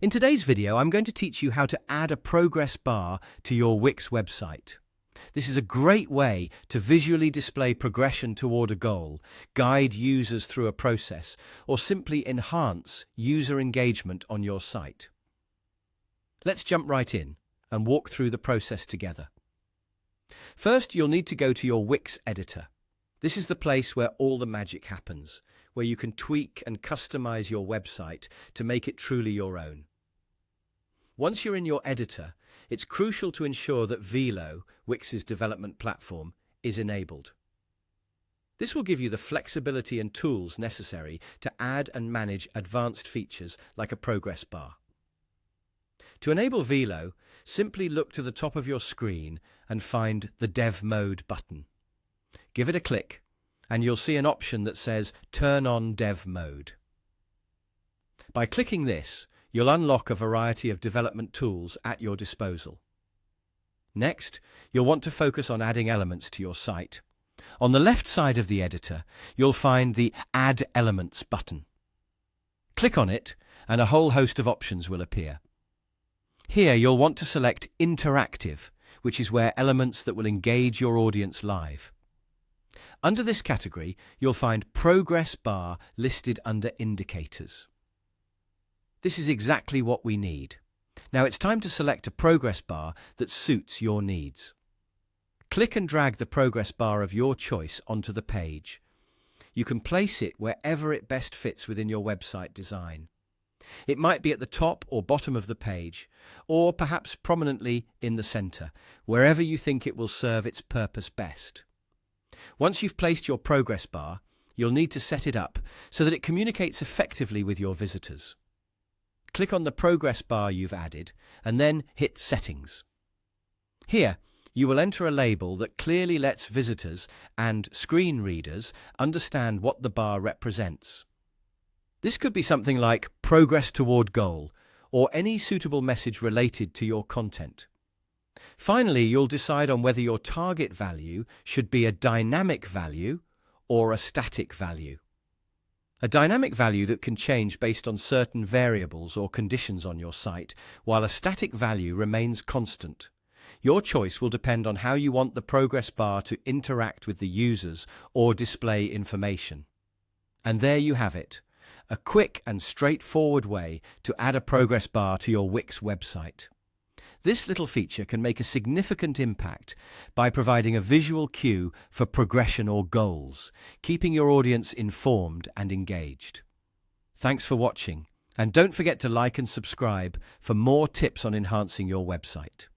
In today's video, I'm going to teach you how to add a progress bar to your Wix website. This is a great way to visually display progression toward a goal, guide users through a process, or simply enhance user engagement on your site. Let's jump right in and walk through the process together. First, you'll need to go to your Wix editor. This is the place where all the magic happens, where you can tweak and customize your website to make it truly your own. Once you're in your editor, it's crucial to ensure that Velo, Wix's development platform, is enabled. This will give you the flexibility and tools necessary to add and manage advanced features like a progress bar. To enable Velo, simply look to the top of your screen and find the Dev Mode button. Give it a click, and you'll see an option that says Turn on Dev Mode. By clicking this, you'll unlock a variety of development tools at your disposal. Next, you'll want to focus on adding elements to your site. On the left side of the editor, you'll find the Add Elements button. Click on it, and a whole host of options will appear. Here, you'll want to select Interactive, which is where elements that will engage your audience live. Under this category, you'll find Progress Bar listed under Indicators. This is exactly what we need. Now it's time to select a progress bar that suits your needs. Click and drag the progress bar of your choice onto the page. You can place it wherever it best fits within your website design. It might be at the top or bottom of the page, or perhaps prominently in the center, wherever you think it will serve its purpose best. Once you've placed your progress bar, you'll need to set it up so that it communicates effectively with your visitors. Click on the progress bar you've added and then hit Settings. Here, you will enter a label that clearly lets visitors and screen readers understand what the bar represents. This could be something like Progress Toward Goal or any suitable message related to your content. Finally, you'll decide on whether your target value should be a dynamic value or a static value. A dynamic value that can change based on certain variables or conditions on your site, while a static value remains constant. Your choice will depend on how you want the progress bar to interact with the users or display information. And there you have it, a quick and straightforward way to add a progress bar to your Wix website. This little feature can make a significant impact by providing a visual cue for progression or goals, keeping your audience informed and engaged. Thanks for watching, and don't forget to like and subscribe for more tips on enhancing your website.